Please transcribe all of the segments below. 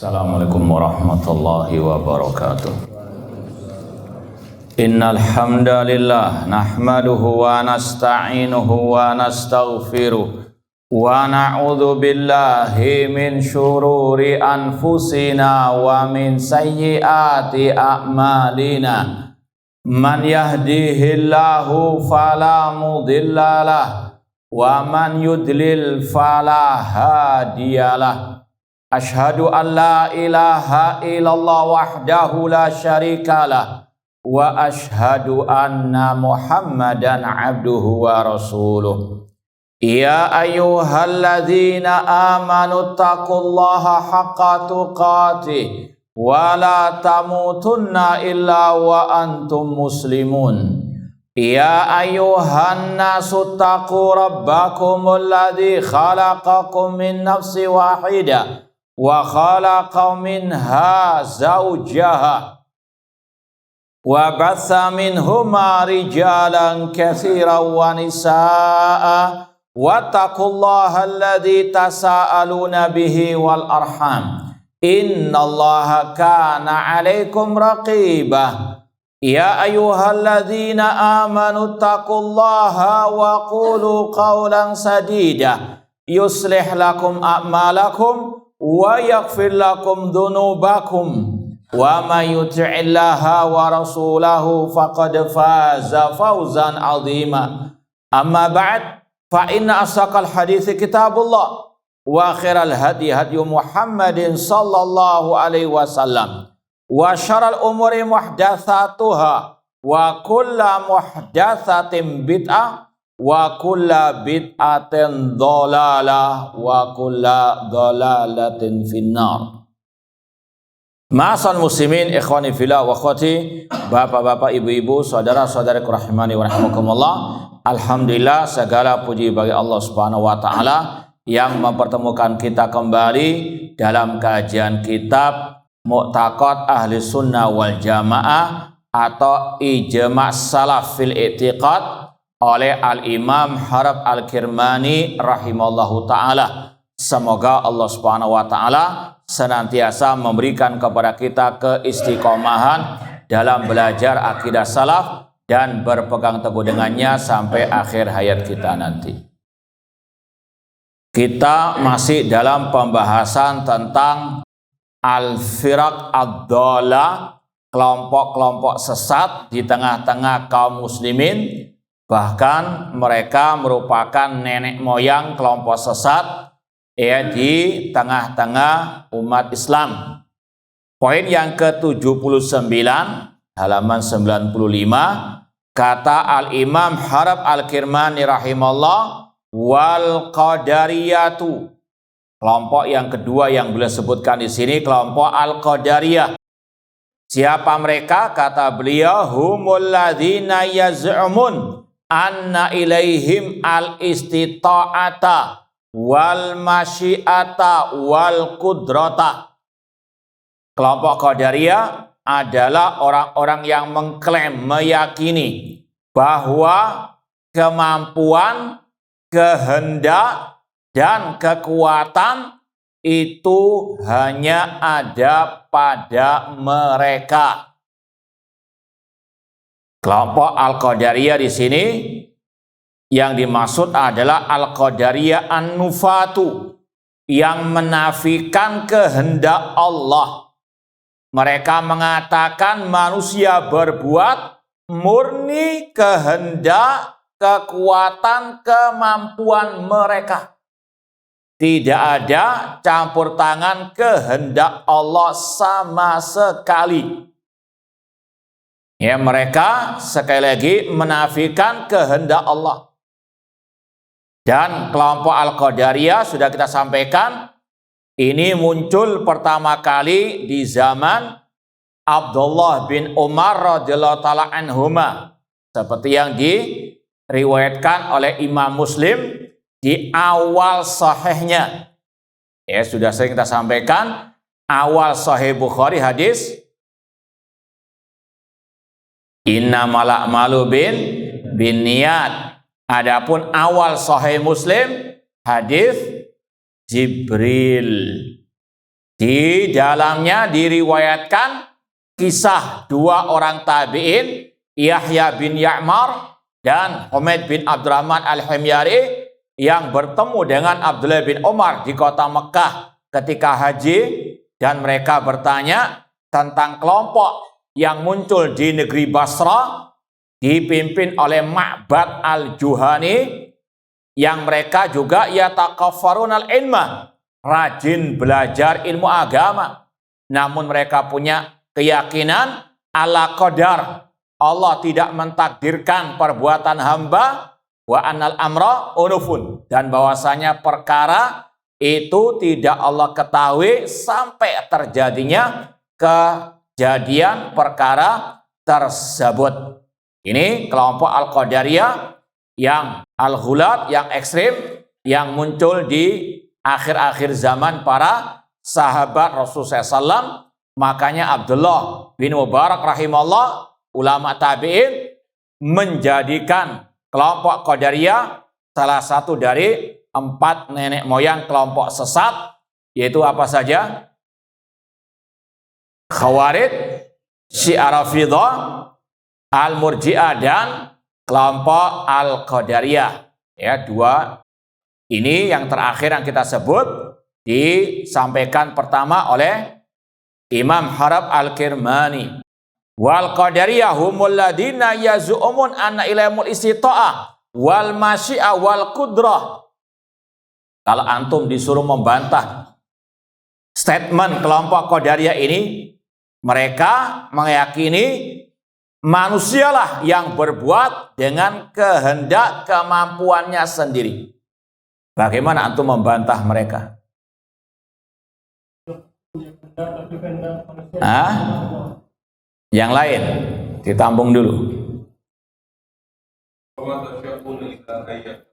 Assalamualaikum warahmatullahi wabarakatuh. Innal hamdalillah nahmaduhu wa nasta'inuhu wa nastaghfiruh wa na'udzu billahi min syururi anfusina wa min sayyiati a'malina. Man yahdihillahu fala mudhillalah wa man yudlil fala hadiyalah. Ashhadu an la ilaha illallah wahdahu la syarikalah wa ashhadu anna Muhammadan abduhu wa rasuluh. Ya ayyuhalladzina amanu taqullaha haqqa tuqatih wa la tamutunna illa wa antum muslimun. Ya ayyuhan nasu taqu rabbakumul ladzi khalaqakum min nafsin wahidah wa khalaqa minha zawjaha wa batha minhuma rijalan katsiran wa nisaa'a wattaqullaha alladzi tasaaluna bihi wal arham innallaha kana 'alaikum raqibah. Ya ayyuhalladzina amanu taqullaha wa qulu qawlan sadida yuslih lakum a'malakum wa yaghfir lakum dhunubakum wa may yuti'illaha wa rasulahu faqad faza fawzan 'azima. Amma ba'd, fa inna asaqal hadithi kitabullah wa khairal hadi hadi Muhammadin sallallahu alaihi wasallam wa syarrul umuri muhdatsatuha wa kullu muhdatsatin bid'ah wa kulla bid'atin dhalalah wa kulla dhalalatin finnar. Ma'asal muslimin ikhwani fillah wa akhwati, bapak-bapak, ibu-ibu, saudara-saudaraku rahimani wa rahimakumullah. Alhamdulillah, segala puji bagi Allah Subhanahu wa taala yang mempertemukan kita kembali dalam kajian kitab Mu'taqad Ahli Sunnah wal Jamaah atau Ijma' Salaf fil I'tiqad oleh Al-Imam Harab Al-Kirmani rahimallahu ta'ala. Semoga Allah subhanahu wa ta'ala senantiasa memberikan kepada kita keistiqomahan dalam belajar akidah salaf dan berpegang teguh dengannya sampai akhir hayat kita nanti. Kita masih dalam pembahasan tentang al-firaq ad-dhalah, kelompok-kelompok sesat di tengah-tengah kaum muslimin. Bahkan mereka merupakan nenek moyang kelompok sesat di tengah-tengah umat Islam. Poin yang ke-79 halaman 95, kata Al-Imam Harab Al-Kirmani rahimallah, wal qadariyatu. Kelompok yang kedua yang beliau sebutkan di sini kelompok Al-Qadariyah. Siapa mereka? Kata beliau, humul ladzina yaz'umun anna ilaihim al-istita'ata wal masyiata wal kudrata. Kelompok Qadariyah adalah orang-orang yang mengklaim, meyakini bahwa kemampuan, kehendak, dan kekuatan itu hanya ada pada mereka. Kelompok Al-Qadariyah di sini yang dimaksud adalah Al-Qadariyah An-Nufatu, yang menafikan kehendak Allah. Mereka mengatakan manusia berbuat murni kehendak, kekuatan, kemampuan mereka. Tidak ada campur tangan kehendak Allah sama sekali. Ya, mereka sekali lagi menafikan kehendak Allah. Dan kelompok Al-Qadariyah sudah kita sampaikan, ini muncul pertama kali di zaman Abdullah bin Umar radhiyallahu taala anhuma, seperti yang diriwayatkan oleh Imam Muslim di awal sahihnya. Ya, sudah sering kita sampaikan, awal sahih Bukhari hadis innamal a'malu bin niyat. Adapun awal sahih Muslim hadis Jibril. Di dalamnya diriwayatkan kisah dua orang tabi'in, Yahya bin Ya'mar dan Humaid bin Abdurrahman al-Himyari, yang bertemu dengan Abdullah bin Umar di kota Mekah ketika haji, dan mereka bertanya tentang kelompok yang muncul di negeri Basra dipimpin oleh Ma'bad al-Juhani, yang mereka juga yatakaffarun al-ilmah, rajin belajar ilmu agama, namun mereka punya keyakinan ala qadar, Allah tidak mentakdirkan perbuatan hamba, wa annal amra unufun, dan bahwasanya perkara itu tidak Allah ketahui sampai terjadinya kejadian perkara tersebut. Ini kelompok Al-Qadariyah yang al-ghulat, yang ekstrim, yang muncul di akhir-akhir zaman para sahabat Rasulullah SAW. Makanya Abdullah bin Mubarak rahimahullah, ulama tabi'in, menjadikan kelompok Qadariyah salah satu dari 4 nenek moyang kelompok sesat, yaitu apa saja? Khawarij, Syiah Rafidah, Al-Murji'ah, dan kelompok Al-Qadariyah. Ya, 2 ini yang terakhir yang kita sebut disampaikan pertama oleh Imam Harab Al-Kirmani. Wal Qadariyah humul ladina yaz'umun anna ilaimul istita'ah wal masyi'ah wal qudrah. Kalau antum disuruh membantah statement kelompok Qadariyah ini, mereka meyakini manusialah yang berbuat dengan kehendak kemampuannya sendiri. Bagaimana antum membantah mereka? Yang lain ditampung dulu.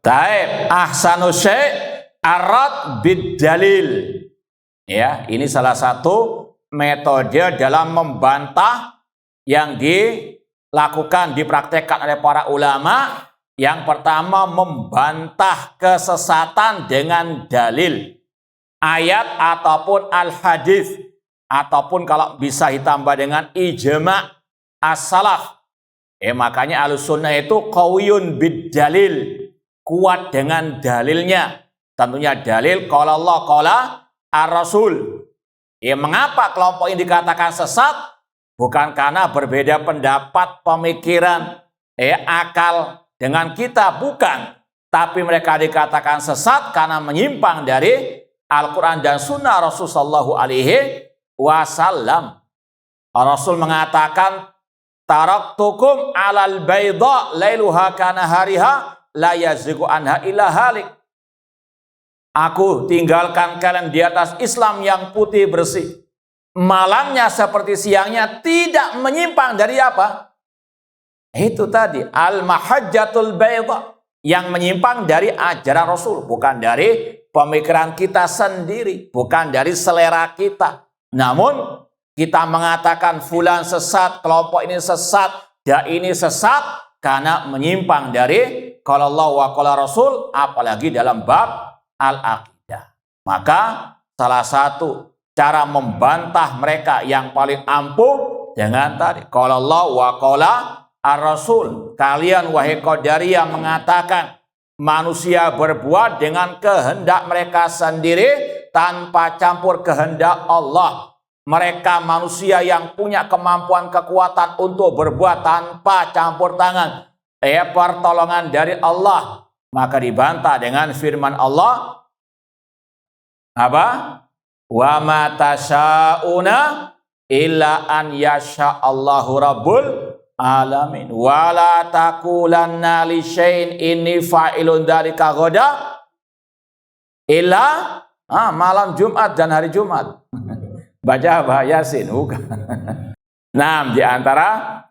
Taib ahsanu syai' arad bid dalil. Ya, ini salah satu metode dalam membantah yang dilakukan, dipraktekkan oleh para ulama. Yang pertama, membantah kesesatan dengan dalil, ayat ataupun al-hadis, ataupun kalau bisa ditambah dengan ijma' as-salaf. Makanya Ahlussunnah itu qawiyun bid dalil, kuat dengan dalilnya. Tentunya dalil qala Allah qala ar-rasul. Mengapa kelompok ini dikatakan sesat? Bukan karena berbeda pendapat, pemikiran, akal dengan kita, bukan. Tapi mereka dikatakan sesat karena menyimpang dari Al-Quran dan Sunnah Rasul Sallallahu Alaihi Wasallam. Rasul mengatakan, taraktukum alal bayda lailuha kana hariha la yazighu anha illa halik. Aku tinggalkan kalian di atas Islam yang putih bersih, malamnya seperti siangnya, tidak menyimpang dari apa? Itu tadi al-mahajjatul bayda, yang menyimpang dari ajaran Rasul, bukan dari pemikiran kita sendiri, bukan dari selera kita. Namun kita mengatakan fulan sesat, kelompok ini sesat, dai ini sesat karena menyimpang dari qala Allah wa qala Rasul, apalagi dalam bab al-aqidah. Maka salah satu cara membantah mereka yang paling ampuh dengan tadi qala Allah wa qala ar-Rasul. Kalian wahai Qadariyah mengatakan manusia berbuat dengan kehendak mereka sendiri tanpa campur kehendak Allah. Mereka manusia yang punya kemampuan, kekuatan untuk berbuat tanpa campur tangan, pertolongan dari Allah. Maka dibantah dengan firman Allah, apa? Wa ma tasyauna illa an yasha Allahu rabbul alamin. Wala taqulanna li syai'in inni fa'ilun dzalika ghadan illa malam Jumat dan hari Jumat. Baca apa? Yasin, bukan. Di antara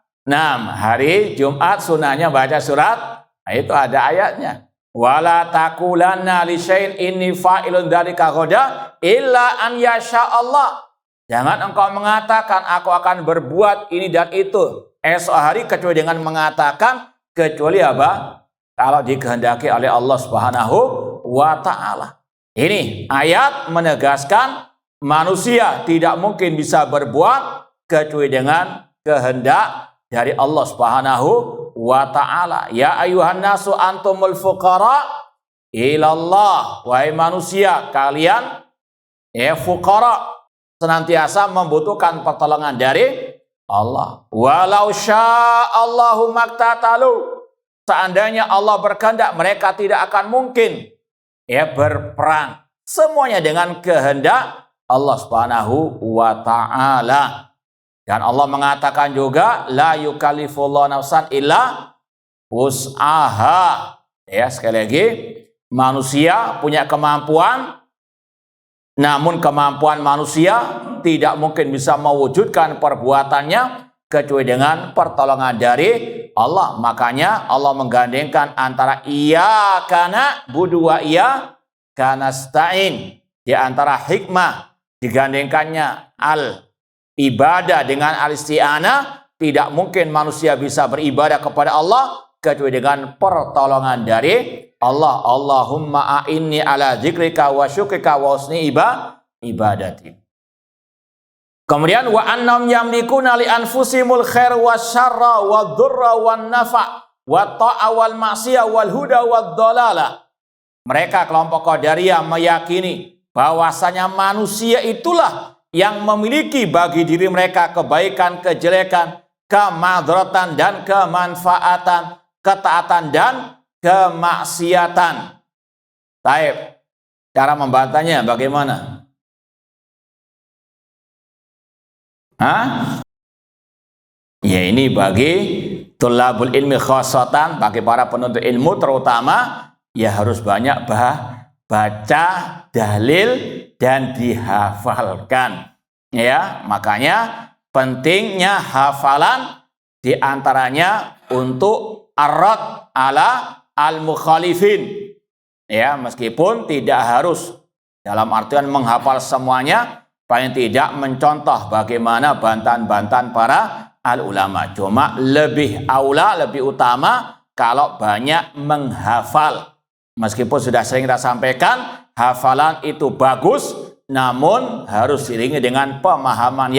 hari Jumat sunahnya baca surat. Itu ada ayatnya. Wala taqulanna li syai'in inni fa'ilun dzalika ghadan illa an yasha Allah. Jangan engkau mengatakan aku akan berbuat ini dan itu esok hari kecuali dengan mengatakan kecuali apa? Kalau dikehendaki oleh Allah Subhanahu wa taala. Ini ayat menegaskan manusia tidak mungkin bisa berbuat kecuali dengan kehendak dari Allah Subhanahu wa ta'ala. Ya ayuhan nasu antumul fuqara ilallah. Wahai manusia, kalian fuqara, senantiasa membutuhkan pertolongan dari Allah. Walau sya'allahu maktatalu. Seandainya Allah berkehendak, mereka tidak akan mungkin berperang. Semuanya dengan kehendak Allah Subhanahu wa ta'ala. Dan Allah mengatakan juga, la yukallifullahu nafsan illa wus'aha. Sekali lagi, manusia punya kemampuan, namun kemampuan manusia tidak mungkin bisa mewujudkan perbuatannya kecuali dengan pertolongan dari Allah. Makanya Allah menggandengkan antara iyyaka na'budu wa iyyaka nasta'in. Di antara hikmah digandengkannya al-ibadah dengan al-isti'anah, tidak mungkin manusia bisa beribadah kepada Allah kecuali dengan pertolongan dari Allah. Allahumma a'inni ala dzikrika wa syukrika wa husni ibadati. Kemudian wa annam yamlikuna li anfusimul khair wasyarra wadzurra wan nafa wa ta'a wal ma'siyah wal huda wad dhalala. Mereka kelompok Qadariyah meyakini bahwasanya manusia itulah yang memiliki bagi diri mereka kebaikan, kejelekan, kemadaratan dan kemanfaatan, ketaatan dan kemaksiatan. Taib. Cara membantahnya bagaimana? Ya, ini bagi tulabul ilmi khosatan, bagi para penuntut ilmu terutama, ya harus banyak baca dalil dan dihafalkan. Ya, makanya pentingnya hafalan, diantaranya untuk ar-rad ala al-mukhalifin. Ya, meskipun tidak harus dalam artian menghafal semuanya, paling tidak mencontoh bagaimana bantahan-bantahan para al-ulama. Cuma lebih aula, lebih utama kalau banyak menghafal. Meskipun sudah sering kita sampaikan, hafalan itu bagus, namun harus diiringi dengan pemahaman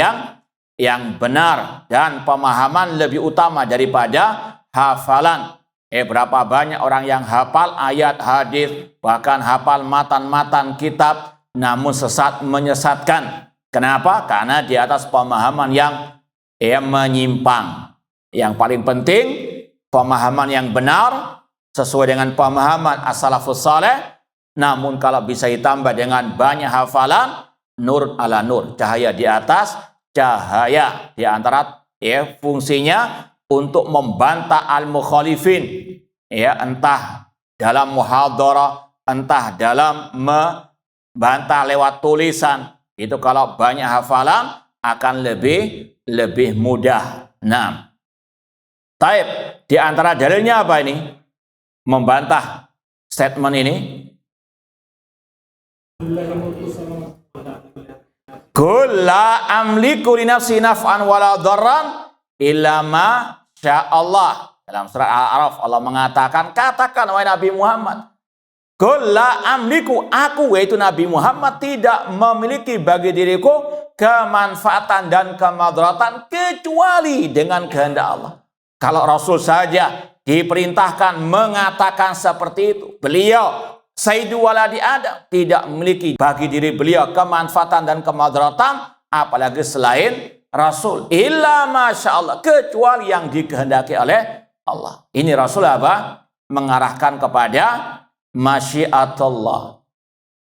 yang benar. Dan pemahaman lebih utama daripada hafalan. Berapa banyak orang yang hafal ayat, hadis, bahkan hafal matan-matan kitab, namun sesat, menyesatkan. Kenapa? Karena di atas pemahaman yang menyimpang. Yang paling penting, pemahaman yang benar sesuai dengan pemahaman as-salafus saleh. Namun kalau bisa ditambah dengan banyak hafalan, nur ala nur, cahaya di atas cahaya. Di antara fungsinya untuk membantah al-mukhalifin, entah dalam muhadarah, entah dalam bantah lewat tulisan. Itu kalau banyak hafalan akan lebih mudah. Nah, taib, di antara dalilnya apa ini? Membantah statement ini. Qul la amliku li nafsi naf'an wala dharran illa ma sya'allah. Dalam surah Al-A'raf Allah mengatakan, katakan wahai Nabi Muhammad, Qul la amliku, aku yaitu Nabi Muhammad tidak memiliki bagi diriku kemanfaatan dan kemadaratan kecuali dengan kehendak Allah. Kalau Rasul saja diperintahkan mengatakan seperti itu, beliau Sayyidu waladi Adam tidak memiliki bagi diri beliau kemanfaatan dan kemadaratan, apalagi selain Rasul. Illa masya Allah, kecuali yang dikehendaki oleh Allah. Ini Rasul apa? Mengarahkan kepada masyiatullah.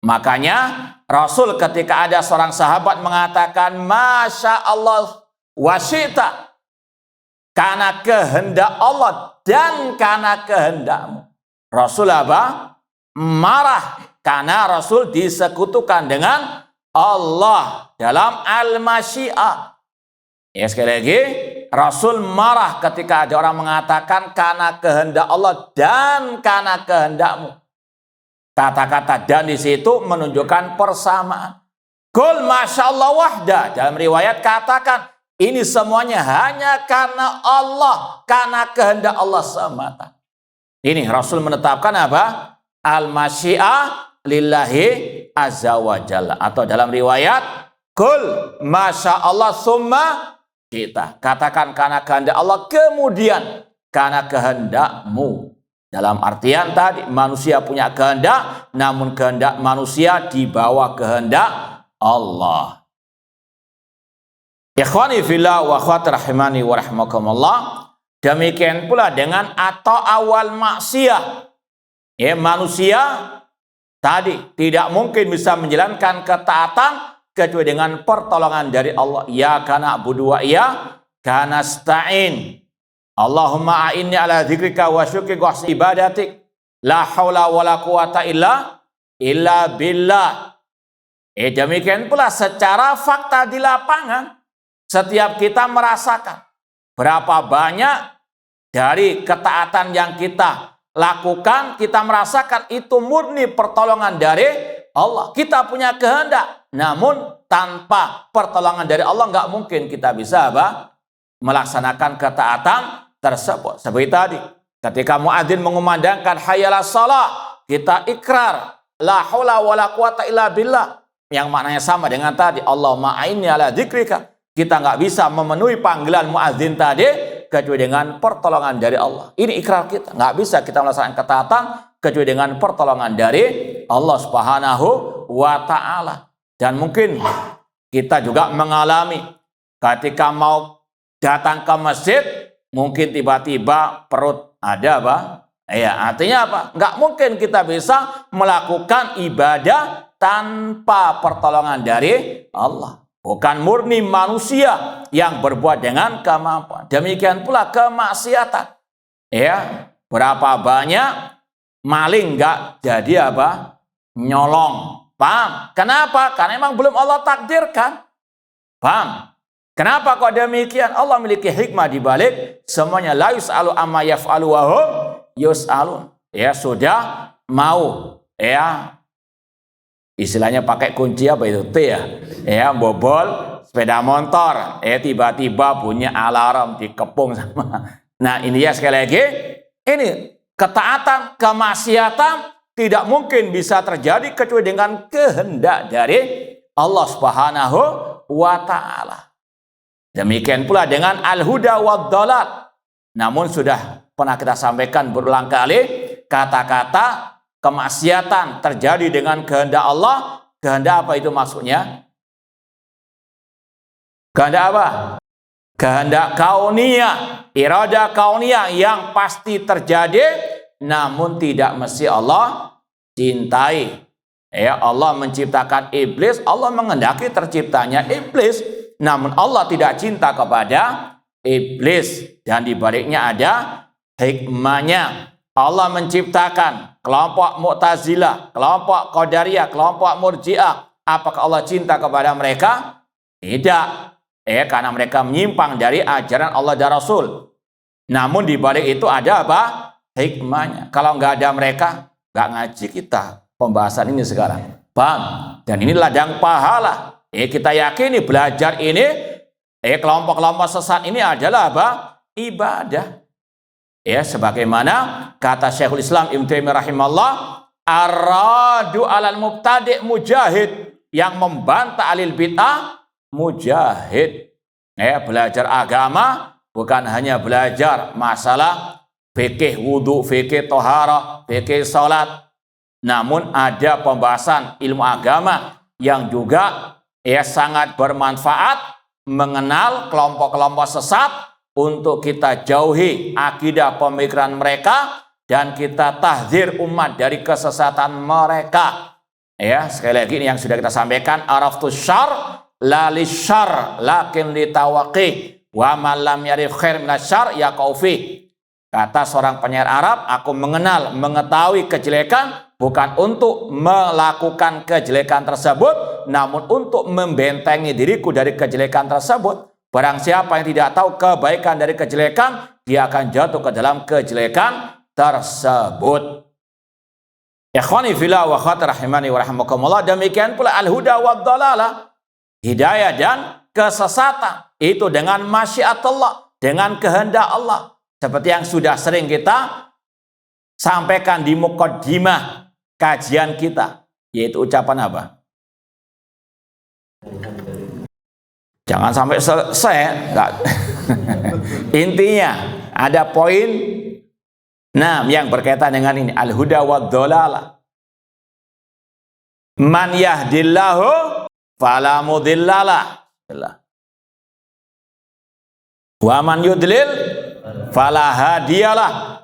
Makanya Rasul ketika ada seorang sahabat mengatakan masya Allah wasyita, karena kehendak Allah dan karena kehendakmu, Rasul apa? Marah, karena Rasul disekutukan dengan Allah dalam al-masyiah. Ya, sekali lagi, Rasul marah ketika ada orang mengatakan karena kehendak Allah dan karena kehendakmu. Kata-kata dan di situ menunjukkan persamaan. Qul masyaallah wahda, dalam riwayat katakan ini semuanya hanya karena Allah, karena kehendak Allah semata. Ini Rasul menetapkan apa? Al-masyiah lillahi azza wa jalla. Atau dalam riwayat Kul masya Allah summa kita. Katakan karena kehendak Allah, kemudian karena kehendakmu. Dalam artian tadi manusia punya kehendak, namun kehendak manusia di bawah kehendak Allah. Ikhwani fillah wa akhwati rahimani wa rahimakumullah. Demikian pula dengan atau awal maksiat. Manusia tadi tidak mungkin bisa menjalankan ketaatan kecuali dengan pertolongan dari Allah. Ya kana budu wa ya kana stain. Allahumma a'inni ala dzikrika wa syukrika wa husni ibadatik. La haula wa la quwata illa billah. Demikian pula secara fakta di lapangan, setiap kita merasakan berapa banyak dari ketaatan yang kita lakukan, kita merasakan itu murni pertolongan dari Allah. Kita punya kehendak, namun tanpa pertolongan dari Allah nggak mungkin kita bisa melaksanakan ketaatan tersebut. Seperti tadi, ketika muadzin mengumandangkan hayyalas shalah, kita ikrar la haula wala quwata illa billah, yang maknanya sama dengan tadi Allahumma a'inni ala dzikrika. Kita nggak bisa memenuhi panggilan muadzin tadi kecuali dengan pertolongan dari Allah. Ini ikrar kita. Nggak bisa kita melaksanakan ketaatan kecuali dengan pertolongan dari Allah Subhanahu wa ta'ala. Dan mungkin kita juga mengalami ketika mau datang ke masjid, mungkin tiba-tiba perut ada artinya apa? Nggak mungkin kita bisa melakukan ibadah tanpa pertolongan dari Allah. Bukan murni manusia yang berbuat dengan kemampuan. Demikian pula kemaksiatan. Berapa banyak maling nggak jadi nyolong. Paham? Kenapa? Karena memang belum Allah takdirkan. Paham? Kenapa kok demikian? Allah memiliki hikmah di balik semuanya. La yus'alu amma yaf'alu wa hum yus'alun. Sudah mau istilahnya pakai kunci apa itu? T bobol sepeda motor. Tiba-tiba bunyi alarm dikepung sama. Nah, ini sekali lagi, ini ketaatan, kemaksiatan tidak mungkin bisa terjadi kecuali dengan kehendak dari Allah Subhanahu wa ta'ala. Demikian pula dengan al-huda wad dhalal. Namun sudah pernah kita sampaikan berulang kali, kata-kata kemaksiatan terjadi dengan kehendak Allah. Kehendak apa itu maksudnya? Kehendak apa? Kehendak kauniyah, irada kauniyah yang pasti terjadi, namun tidak mesti Allah cintai. Allah menciptakan iblis, Allah menghendaki terciptanya iblis, namun Allah tidak cinta kepada iblis. Dan dibaliknya ada hikmahnya. Allah menciptakan kelompok Mu'tazilah, kelompok Qadariyah, kelompok Murji'ah. Apakah Allah cinta kepada mereka? Tidak. Karena mereka menyimpang dari ajaran Allah dan Rasul. Namun dibalik itu ada hikmahnya. Kalau nggak ada mereka, nggak ngaji kita pembahasan ini sekarang. Paham? Dan ini ladang pahala. Kita yakini belajar ini, kelompok-kelompok sesat ini adalah ibadah. Sebagaimana kata Syekhul Islam Ibnu Taimiyah rahimahullah, ar-radu 'alal mubtadi' mujahid, yang membantah alil bid'ah mujahid. Belajar agama bukan hanya belajar masalah fikih wudu, fikih toharah, fikih salat, namun ada pembahasan ilmu agama yang juga sangat bermanfaat, mengenal kelompok-kelompok sesat untuk kita jauhi akidah pemikiran mereka dan kita tahdzir umat dari kesesatan mereka. Sekali lagi ini yang sudah kita sampaikan, araftus syarr la lisyarr lakin litawaqi wa man lam yarif khair minasyarr yaqau fi. Kata seorang penyair Arab, aku mengenal, mengetahui kejelekan bukan untuk melakukan kejelekan tersebut, namun untuk membentengi diriku dari kejelekan tersebut. Barang siapa yang tidak tahu kebaikan dari kejelekan, dia akan jatuh ke dalam kejelekan tersebut. Ikhwani fillah wa akhwati rahimani wa rahimakumullah. Demikian pula al-huda wad dhalalah, hidayah dan kesesatan itu dengan masyiatullah, dengan kehendak Allah. Seperti yang sudah sering kita sampaikan di muqaddimah kajian kita, yaitu ucapan apa? Jangan sampai selesai. Enggak. Intinya ada poin yang berkaitan dengan ini, al-huda wad dhalalah. Man yahdillahu fala mudhillalah. Wa man yudlil fala hadiyalah.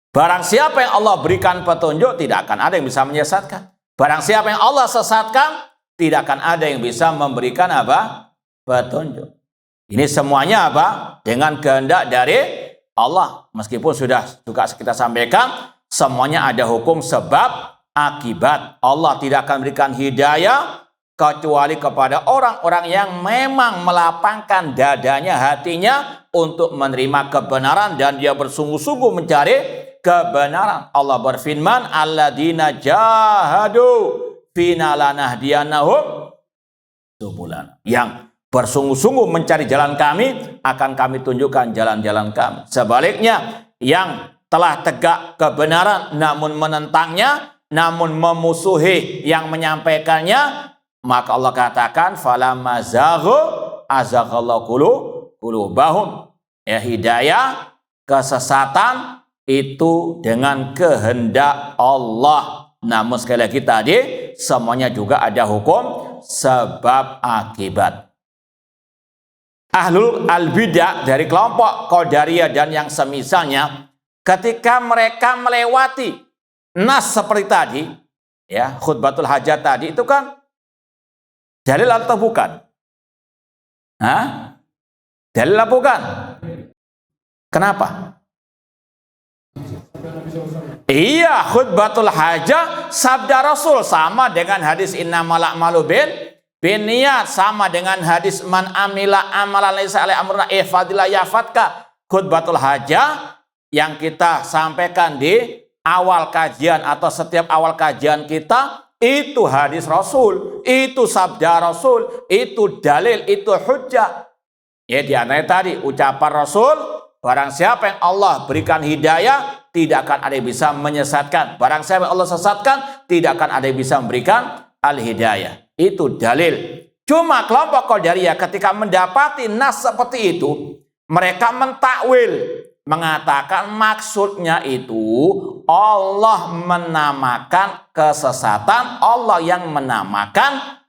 Barang siapa yang Allah berikan petunjuk, tidak akan ada yang bisa menyesatkan. Barang siapa yang Allah sesatkan, tidak akan ada yang bisa memberikan apa? Petunjuk. Ini semuanya apa? Dengan kehendak dari Allah. Meskipun sudah juga kita sampaikan, semuanya ada hukum sebab akibat. Allah tidak akan berikan hidayah kecuali kepada orang-orang yang memang melapangkan dadanya, hatinya untuk menerima kebenaran dan dia bersungguh-sungguh mencari kebenaran. Allah berfirman, alladzina jahadu fina lanahdiyanahum subulana. Yang bersungguh-sungguh mencari jalan kami, akan kami tunjukkan jalan-jalan kami. Sebaliknya, yang telah tegak kebenaran namun menentangnya, namun memusuhi yang menyampaikannya, maka Allah katakan falamma zaghu azaghallahu qulubahum. Ya, hidayah, kesesatan itu dengan kehendak Allah. Namun sekali lagi tadi semuanya juga ada hukum sebab akibat. Ahlul al-bidah dari kelompok Qadariyah dan yang semisalnya, ketika mereka melewati nas seperti tadi, ya, khutbatul hajat tadi itu kan dalil atau bukan? Hah? Dalil atau bukan? Kenapa? Iya, khutbatul hajah sabda Rasul sama dengan hadis innamal a'malu binniyat, sama dengan hadis man amila amalan laisa alaihi amruna ihfadillah yafatka. Khutbatul hajah yang kita sampaikan di awal kajian atau setiap awal kajian kita, itu hadis Rasul, itu sabda Rasul, itu dalil, itu hujjah. Ya, di antaranya tadi ucapan Rasul, barang siapa yang Allah berikan hidayah, tidak akan ada yang bisa menyesatkan. Barang siapa yang Allah sesatkan, tidak akan ada yang bisa memberikan al-hidayah. Itu dalil. Cuma kelompok Qadariyah ketika mendapati nas seperti itu, mereka mentakwil, mengatakan maksudnya itu Allah menamakan kesesatan, Allah yang menamakan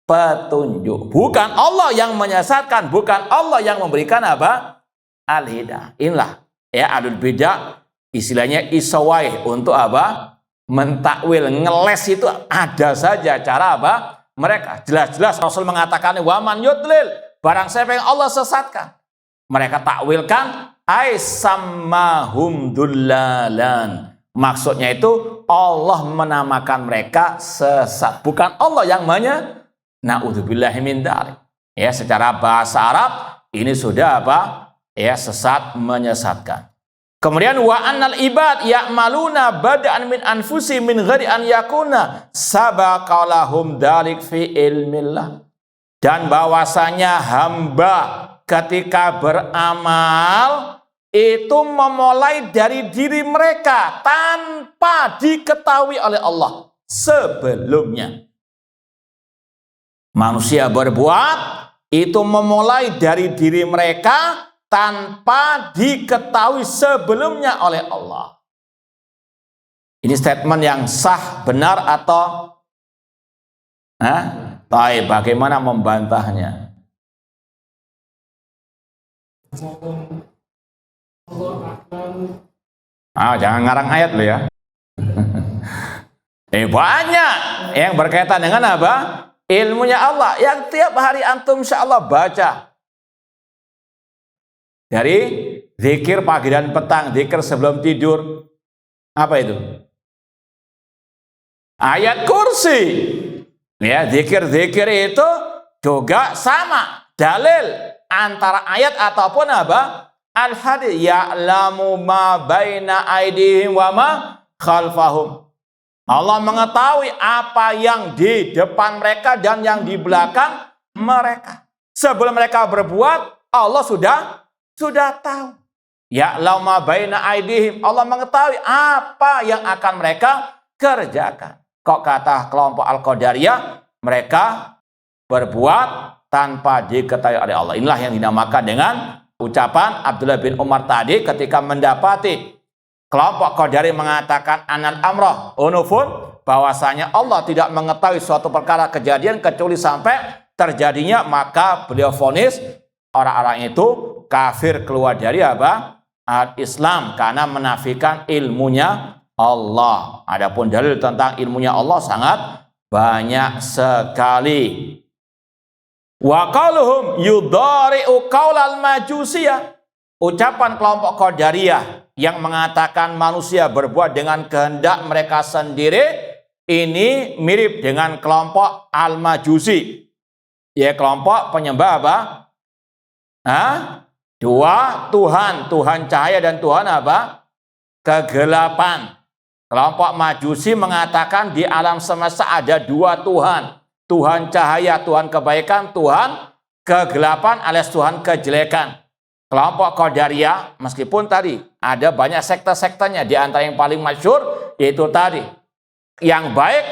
petunjuk, bukan Allah yang menyesatkan, bukan Allah yang memberikan apa? Al-hidayah. Inilah ya ahlul bidah, istilahnya isawai untuk apa? Mentakwil, ngeles itu ada saja cara apa? Mereka jelas-jelas Rasul mengatakan wa man yudlil, barang siapa yang Allah sesatkan, mereka takwilkan aisammahum dullalan. Maksudnya itu Allah menamakan mereka sesat, bukan Allah yang na'udzubillahi min dzalik. Ya, secara bahasa Arab ini sudah apa? Ya, sesat, menyesatkan. Kemudian wa annal ibad ya'maluna bada'an min anfusi min ghairi an yakuna sabaqalahum dzalik fi ilmillah. Dan bahwasanya hamba ketika beramal itu memulai dari diri mereka tanpa diketahui oleh Allah sebelumnya. Manusia berbuat itu memulai dari diri mereka tanpa diketahui sebelumnya oleh Allah. Ini statement yang sah, benar atau baik, bagaimana membantahnya? Jangan ngarang ayat lo ya. Banyak yang berkaitan dengan apa? Ilmunya Allah yang tiap hari antum insya Allah baca. Dari zikir pagi dan petang, zikir sebelum tidur. Apa itu? Ayat kursi. Ya, zikir-zikir itu juga sama. Dalil antara ayat ataupun apa? Al-hadis. Ya'lamu ma baina aidihim wa ma khalfahum. Allah mengetahui apa yang di depan mereka dan yang di belakang mereka. Sebelum mereka berbuat, Allah sudah tahu. Ya'lamu ma baina aidihim. Allah mengetahui apa yang akan mereka kerjakan. Kok kata kelompok Al-Qadariyah, mereka berbuat tanpa diketahui oleh Allah. Inilah yang dinamakan dengan ucapan Abdullah bin Umar tadi ketika mendapati kelompok Qadari mengatakan anal amrah unufun, bahwasanya Allah tidak mengetahui suatu perkara kejadian kecuali sampai terjadinya, maka beliau vonis orang-orang itu kafir, keluar dari apa? Islam, karena menafikan ilmunya Allah. Adapun dalil tentang ilmunya Allah sangat banyak sekali. Wa qauluhum yudhari'u qaulal majusiyah, ucapan kelompok Qadariyah yang mengatakan manusia berbuat dengan kehendak mereka sendiri, ini mirip dengan kelompok Al-Majusi, ya kelompok penyembah apa? Dua Tuhan, Tuhan cahaya dan Tuhan apa? Kegelapan. Kelompok Majusi mengatakan di alam semesta ada dua Tuhan, Tuhan cahaya, Tuhan kebaikan, Tuhan kegelapan alias Tuhan kejelekan. Kelompok Qadariyah, meskipun tadi ada banyak sekte-sektenya, di antara yang paling masyhur yaitu tadi, yang baik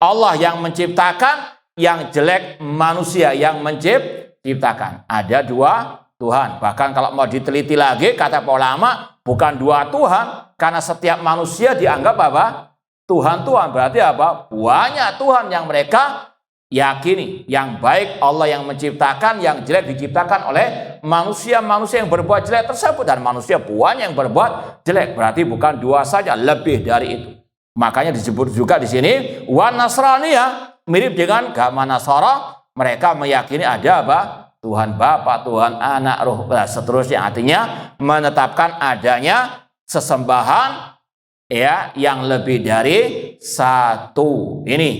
Allah yang menciptakan, yang jelek manusia yang menciptakan. Ada dua Tuhan. Bahkan kalau mau diteliti lagi, kata para ulama, bukan dua Tuhan, karena setiap manusia dianggap apa? Tuhan-Tuhan. Berarti apa? Banyak Tuhan yang mereka yakini. Yang baik Allah yang menciptakan, yang jelek diciptakan oleh manusia-manusia yang berbuat jelek tersebut, dan manusia banyak yang berbuat jelek. Berarti bukan dua saja, lebih dari itu. Makanya disebut juga di sini wan Nasraniyah, mirip dengan agama Nasara. Mereka meyakini ada apa? Tuhan Bapa, Tuhan Anak, Roh, seterusnya. Artinya menetapkan adanya sesembahan ya yang lebih dari satu. Ini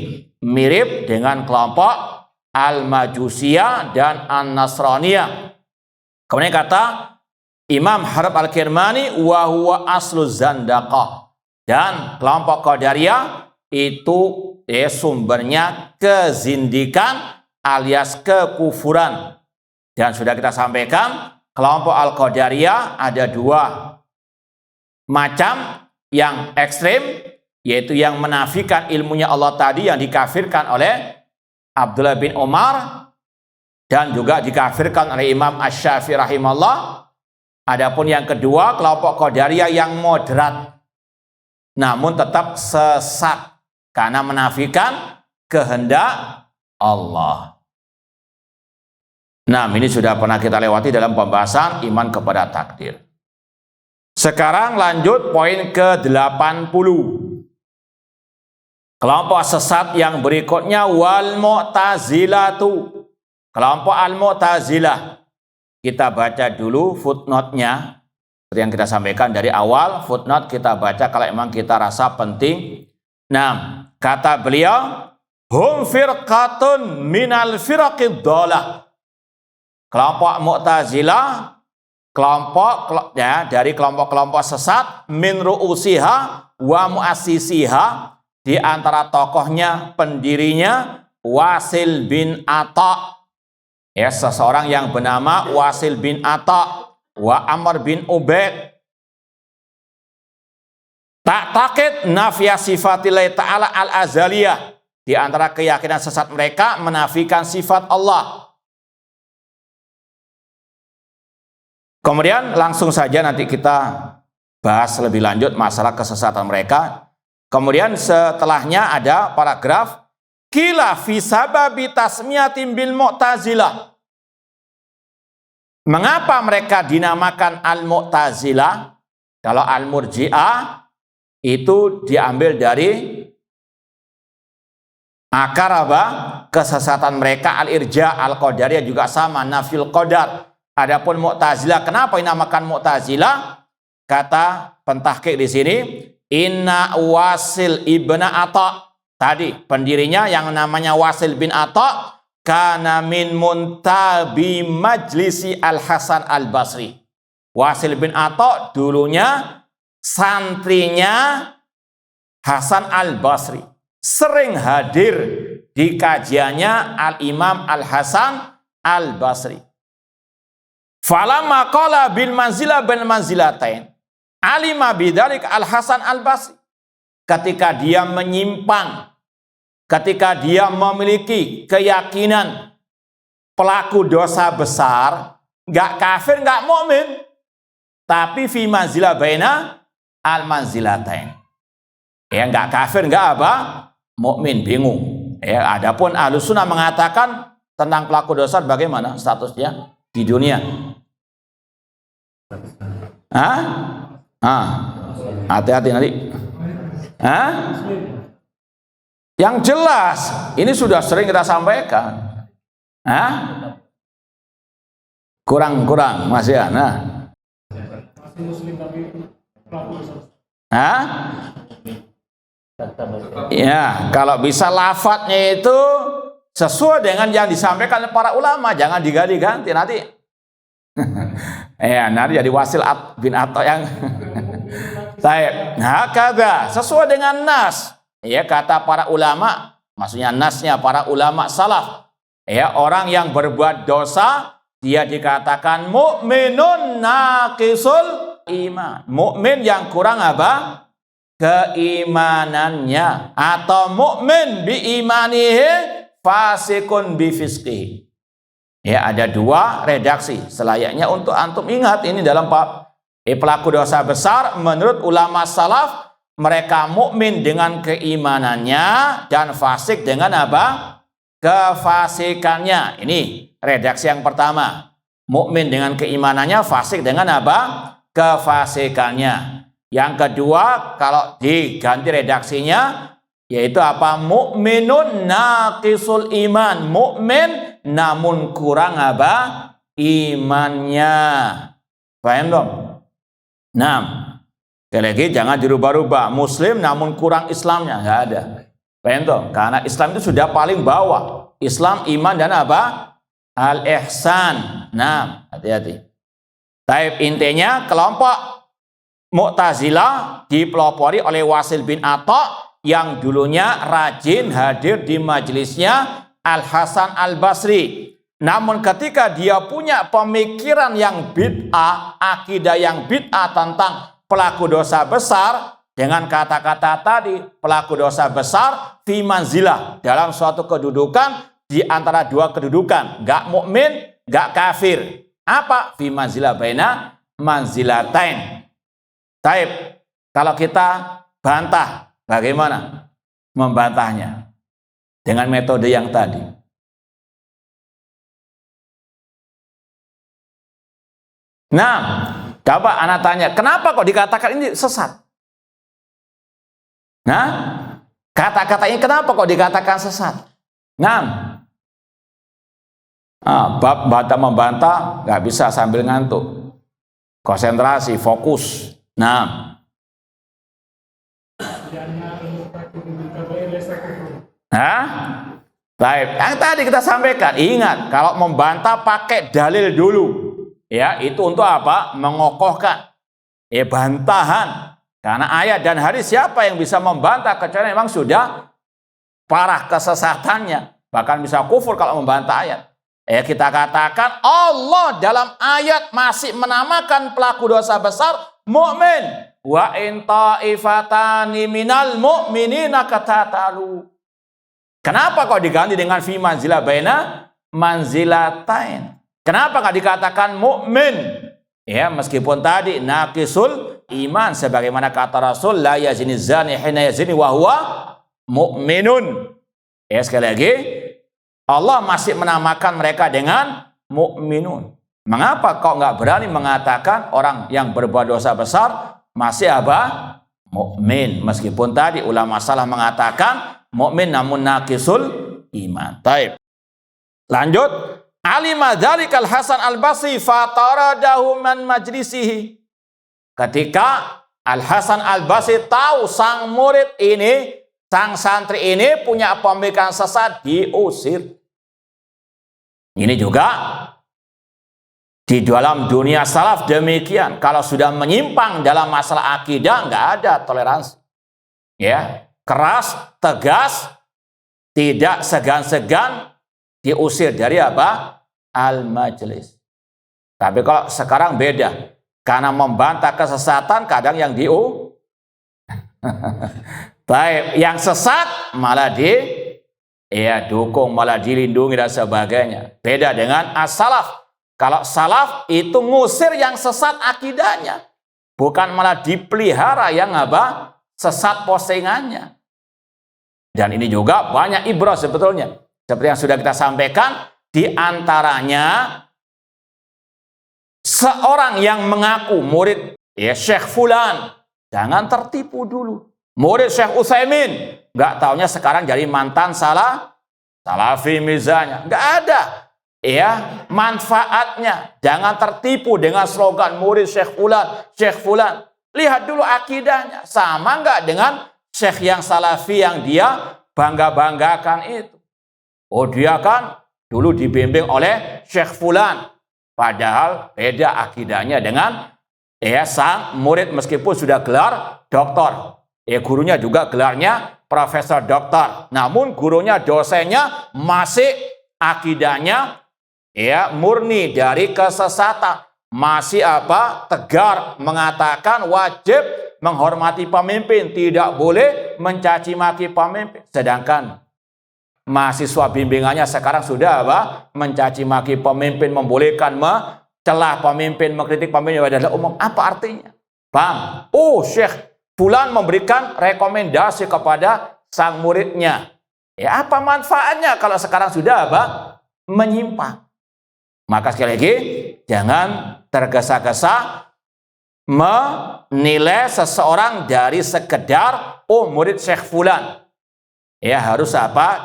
mirip dengan kelompok Al-Majusiyah dan An-Nasraniyah. Kemudian kata Imam Harb Al-Kirmani, wa huwa aslu zandaqah. Dan kelompok Qadariyah itu sumbernya kezindikan alias kekufuran. Dan sudah kita sampaikan, kelompok Al-Qadariyah ada dua macam yang ekstrim, yaitu yang menafikan ilmunya Allah tadi yang dikafirkan oleh Abdullah bin Umar dan juga dikafirkan oleh Imam Asy-Syafi'i rahimahullah. Adapun yang kedua, kelompok Qadariyah yang moderat, namun tetap sesat karena menafikan kehendak Allah. Nah, ini sudah pernah kita lewati dalam pembahasan iman kepada takdir. Sekarang lanjut poin ke-80. Kelompok sesat yang berikutnya wal Mu'tazilatu. Kelompok Al-Mu'tazilah. Kita baca dulu footnote-nya. Seperti yang kita sampaikan dari awal, footnote kita baca kalau memang kita rasa penting. Nah, kata beliau, hum firqatun minal firaqid dhalah. Kelompok Mu'tazilah, kelompok ya, dari kelompok-kelompok sesat, min ru'usiha wa mu'assisiha, di antara tokohnya, pendirinya Wasil bin Atha. Ya, seseorang yang bernama Wasil bin Atha wa Amr bin Ubaid. Ta'taqid nafya sifatillahi ta'ala al-azaliyah. Di antara keyakinan sesat mereka menafikan sifat Allah. Kemudian langsung saja nanti kita bahas lebih lanjut masalah kesesatan mereka. Kemudian setelahnya ada paragraf qila fi sababi tasmiyatin bil Mu'tazilah. Mengapa mereka dinamakan Al-Mu'tazilah? Kalau Al-Murji'ah itu diambil dari akar apa? Kesesatan mereka. Al-Irja, Al-Qadariyah juga sama, nafil qadar. Adapun Mu'tazilah, kenapa dinamakan Mu'tazilah? Kata pentahqiq di sini, inna Wasil ibn Atha. Tadi pendirinya yang namanya Wasil bin Atha kana min muntabi majlisi Al-Hasan Al-Basri. Wasil bin Atha dulunya santrinya Hasan Al-Basri. Sering hadir di kajiannya Al-Imam Al-Hasan Al-Basri. Falamma qala bil manzilah bil manzilatain alima bidzalik Al-Hasan Al-Basri. Ketika dia menyimpang, ketika dia memiliki keyakinan pelaku dosa besar, nggak kafir, nggak mukmin, tapi fi manzilah baina al manzilatain. Ya, nggak kafir, nggak apa? Mukmin, bingung. Ya, adapun Ahlussunnah mengatakan tentang pelaku dosa bagaimana statusnya di dunia? Hah? Hati-hati nanti. Hah? Yang jelas, ini sudah sering kita sampaikan. Hah? Kurang Mas ya. Nah. Hah? Ya, kalau bisa lafadznya itu sesuai dengan yang disampaikan oleh para ulama, jangan diganti-ganti nanti. Ya, nanti jadi Wasil bin Atta yang hakadha, sesuai dengan nas. Ya, kata para ulama, maksudnya nasnya para ulama salaf. Ya, orang yang berbuat dosa dia dikatakan mukminun naqisul iman. Mukmin yang kurang apa? Keimanannya, atau mukmin bi imanihi fasikun bi fisqihi. Ya, ada dua redaksi selayaknya untuk antum ingat ini dalam pelaku dosa besar. Menurut ulama salaf, mereka mukmin dengan keimanannya dan fasik dengan apa? Kefasikannya. Ini redaksi yang pertama. Mukmin dengan keimanannya, fasik dengan apa? Kefasikannya. Yang kedua, kalau diganti redaksinya, yaitu apa? Mukminun naqisul iman. Mukmin namun kurang apa? Imannya. Paham dong? Nah, sekali lagi jangan dirubah-rubah. Muslim namun kurang Islamnya, nggak ada. Paham dong? Karena Islam itu sudah paling bawah. Islam, iman, dan apa? Al-ihsan. Nah, hati-hati. Taib intinya kelompok Mu'tazilah dipelopori oleh Wasil bin Atta yang dulunya rajin hadir di majelisnya Al-Hasan Al-Basri. Namun ketika dia punya pemikiran yang bid'ah, akidah yang bid'ah tentang pelaku dosa besar, dengan kata-kata tadi, pelaku dosa besar fi manzilah, dalam suatu kedudukan di antara dua kedudukan, gak mukmin, gak kafir. Apa? Fi manzilah baina manzilatain. Taib, kalau kita bantah, bagaimana membantahnya? Dengan metode yang tadi. Nah, coba anak tanya, kenapa kok dikatakan ini sesat? Nah, kata-kata ini kenapa kok dikatakan sesat? Nah, bab membantah nggak bisa sambil ngantuk. Konsentrasi, fokus. Nah, baik. Yang tadi kita sampaikan, ingat kalau membantah pakai dalil dulu. Ya, itu untuk apa? Mengokohkan. Bantahan. Karena ayat dan hadis siapa yang bisa membantah kecuali memang sudah parah kesesatannya, bahkan bisa kufur kalau membantah ayat. Kita katakan Allah dalam ayat masih menamakan pelaku dosa besar mukmin. Wa in ta'ifatani minal mu'minina katatalu. Kenapa kok diganti dengan fi manzilah baina manzilatain? Kenapa nggak dikatakan mukmin? Ya, meskipun tadi naqisul iman sebagaimana kata Rasul la yazni zani hina yazni wa huwa mu'minun. Ya, sekali lagi Allah masih menamakan mereka dengan mukminun. Mengapa kok nggak berani mengatakan orang yang berbuat dosa besar masih apa? Mukmin. Meskipun tadi ulama salah mengatakan mukmin namun naqisul iman. Taib. Lanjut. Alima dzalikal Hasan Al-Basri fataradahu man majlisihi. Ketika Al-Hasan Al-Basri tahu sang murid ini, sang santri ini punya pemikiran sesat, diusir. Ini juga di dalam dunia salaf demikian. Kalau sudah menyimpang dalam masalah akidah, nggak ada toleransi. Ya, keras, tegas, tidak segan-segan diusir dari apa? Al-majlis. Tapi kalau sekarang beda. Karena membantah kesesatan kadang yang baik, yang sesat malah dukung, malah dilindungi dan sebagainya. Beda dengan as-salaf. Kalau salaf itu ngusir yang sesat akidahnya, bukan malah dipelihara yang sesat postingannya. Dan ini juga banyak ibrah sebetulnya. Seperti yang sudah kita sampaikan, di antaranya seorang yang mengaku murid Syekh Fulan, jangan tertipu dulu. Murid Syekh Utsaimin, nggak taunya sekarang jadi mantan salafi misalnya. Nggak ada manfaatnya. Jangan tertipu dengan slogan murid Syekh Fulan, Syekh Fulan. Lihat dulu akidahnya. Sama nggak dengan Syekh yang salafi yang dia bangga-banggakan itu. Oh, dia kan dulu dibimbing oleh Syekh Fulan. Padahal beda akidahnya dengan sang murid meskipun sudah gelar doktor. Gurunya juga gelarnya profesor doktor. Namun gurunya, dosennya masih akidahnya murni dari kesesatan. Masih tegar mengatakan wajib menghormati pemimpin, tidak boleh mencaci maki pemimpin. Sedangkan mahasiswa bimbingannya sekarang sudah mencaci maki pemimpin, membolehkan mencela pemimpin, mengkritik pemimpin pada umum. Apa artinya? Bang, Syekh Fulan memberikan rekomendasi kepada sang muridnya. Apa manfaatnya kalau sekarang sudah menyimpang? Maka sekali lagi, jangan tergesa-gesa menilai seseorang dari sekedar murid Syekh Fulan. Harus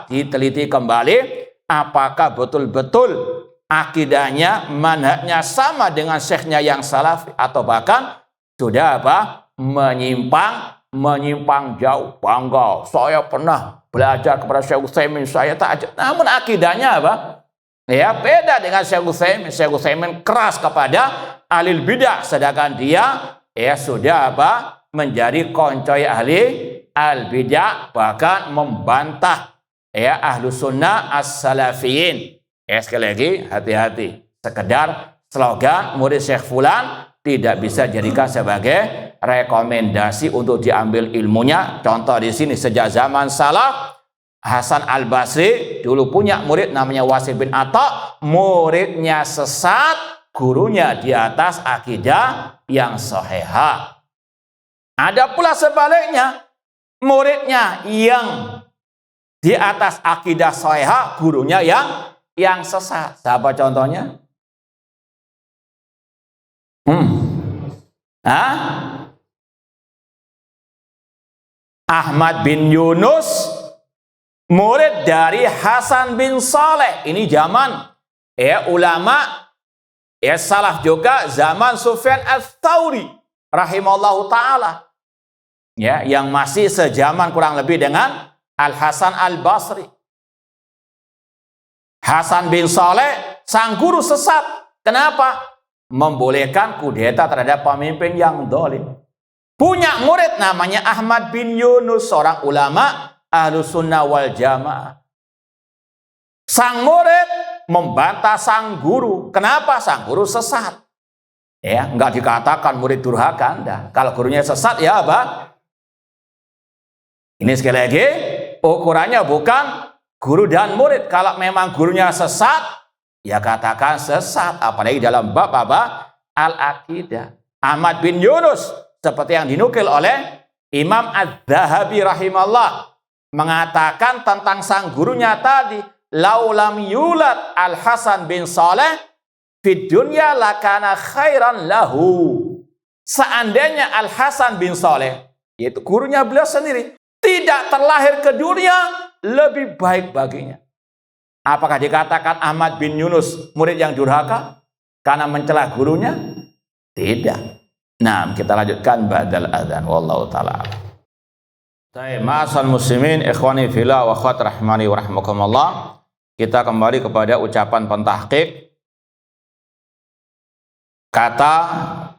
diteliti kembali apakah betul-betul akidahnya, manhajnya sama dengan syekhnya yang salafi, atau bahkan sudah menyimpang jauh. Bangga, saya pernah belajar kepada Syekh Utsaimin, saya tak. Namun akidahnya beda dengan Syekh Utsaimin. Syekh Utsaimin keras kepada ahli bidah, sedangkan dia sudah menjadi koncoy ahli al-bidah, bahkan membantah ahlu sunnah as-salafiyin. Sekali lagi, hati-hati. Sekedar slogan murid Syekh Fulan tidak bisa jadikan sebagai rekomendasi untuk diambil ilmunya. Contoh di sini, sejak zaman salaf, Hasan al-Basri dulu punya murid namanya Wasil bin Atha. Muridnya sesat, gurunya di atas akidah yang sahihah. Ada pula sebaliknya, muridnya yang di atas akidah sahihah, gurunya yang sesat. Siapa contohnya? Ahmad bin Yunus, murid dari Hasan bin Saleh. Ini zaman ulama salaf juga, zaman Sufyan ats-Tsauri rahimallahu taala. Yang masih sejaman kurang lebih dengan Al-Hasan al-Basri. Hasan bin Saleh sang guru sesat. Kenapa? Membolehkan kudeta terhadap pemimpin yang zalim. Punya murid namanya Ahmad bin Yunus, seorang ulama Ahlus Sunnah wal Jamaah. Sang murid membantah sang guru. Kenapa? Sang guru sesat. Enggak dikatakan murid durhaka, enggak. Kalau gurunya sesat, ini sekali lagi, ukurannya bukan guru dan murid. Kalau memang gurunya sesat, katakan sesat. Apalagi dalam bab al-aqidah. Ahmad bin Yunus, seperti yang dinukil oleh Imam Az-Zahabi rahimahullah, mengatakan tentang sang gurunya tadi, laulam yulad Al-Hasan bin Saleh fid dunya lakana khairan lahu. Seandainya Al-Hasan bin Saleh, yaitu gurunya beliau sendiri, tidak terlahir ke dunia, lebih baik baginya. Apakah dikatakan Ahmad bin Yunus murid yang durhaka karena mencela gurunya? Tidak. Nah, kita lanjutkan ba'dal adzan, wallahu taala. Ma'asal muslimin, ikhwani fillah wa akhwat rahmani wa rahmakumullah. Kita kembali kepada ucapan pentahqiq. Kata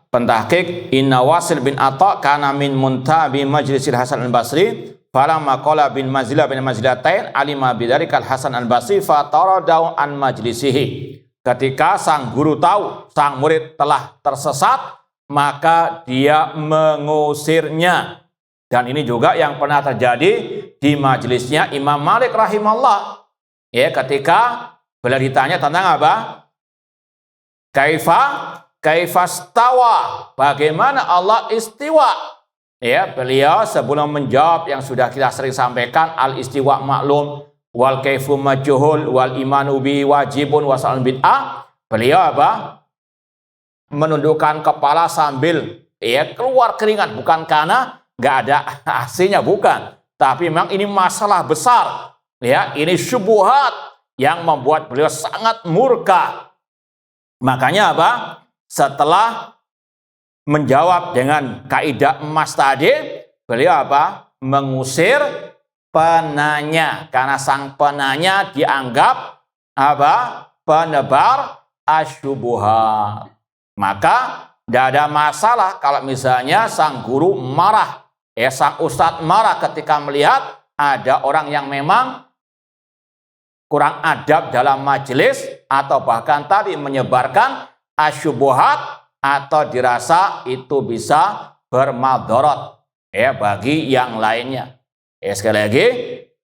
pentahqiq, inna Wasil bin Atha kana min muntabi majlisil Hasan al-Basri, falamma qala bin Mazilah bin Mazilatain alima bidzalika al-Hasan al-Basri fataradau an majlisihi. Ketika sang guru tahu sang murid telah tersesat, maka dia mengusirnya Dan ini juga yang pernah terjadi di majelisnya Imam Malik rahimahullah. Ya, ketika beliau ditanya tentang apa? Kaifa stawa? Bagaimana Allah istiwa? Ya, beliau sebelum menjawab yang sudah kita sering sampaikan, al-istiwa maklum, wal kaifu majhul, wal imanu bi wajibun wa sa'al bid'ah. Beliau apa? Menundukkan kepala sambil keluar keringat, bukan karena nggak ada hasilnya, bukan, tapi memang ini masalah besar, ya, ini syubhat yang membuat beliau sangat murka. Makanya apa? Setelah menjawab dengan kaidah emas tadi, beliau apa? Mengusir penanya, karena sang penanya dianggap apa? Penebar asyubuhat. Maka tidak ada masalah kalau misalnya sang guru marah, sang ustadz marah ketika melihat ada orang yang memang kurang adab dalam majelis, atau bahkan tadi menyebarkan asyubuhat, atau dirasa itu bisa bermadharat bagi yang lainnya. Sekali lagi,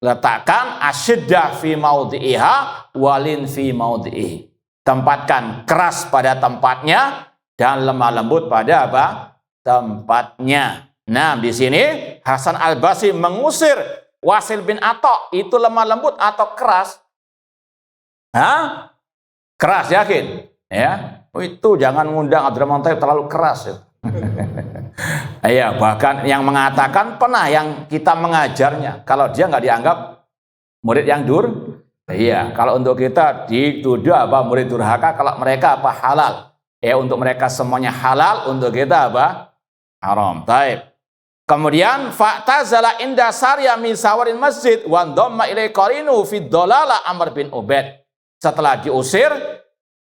letakkan asyiddah fi maudhi'iha walin fi maudhi'ihi. Tempatkan keras pada tempatnya dan lemah lembut pada apa? Tempatnya. Nah, di sini Hasan Al-Basri mengusir Wasil bin Atha, itu lemah lembut atau keras? Hah? Keras, yakin? Ya. Itu jangan ngundang Abdurrahman Thayyib terlalu keras. Iya, bahkan yang mengatakan pernah yang kita mengajarnya, kalau dia nggak dianggap murid yang iya, kalau untuk kita dituduh apa murid durhaka, kalau mereka apa halal. Untuk mereka semuanya halal, untuk kita apa? Haram. Taib. Kemudian fa'tazala inda sarya min sawarin masjid wa dhamma ilai qarinu fi dhalala Amr bin Ubaid. Setelah diusir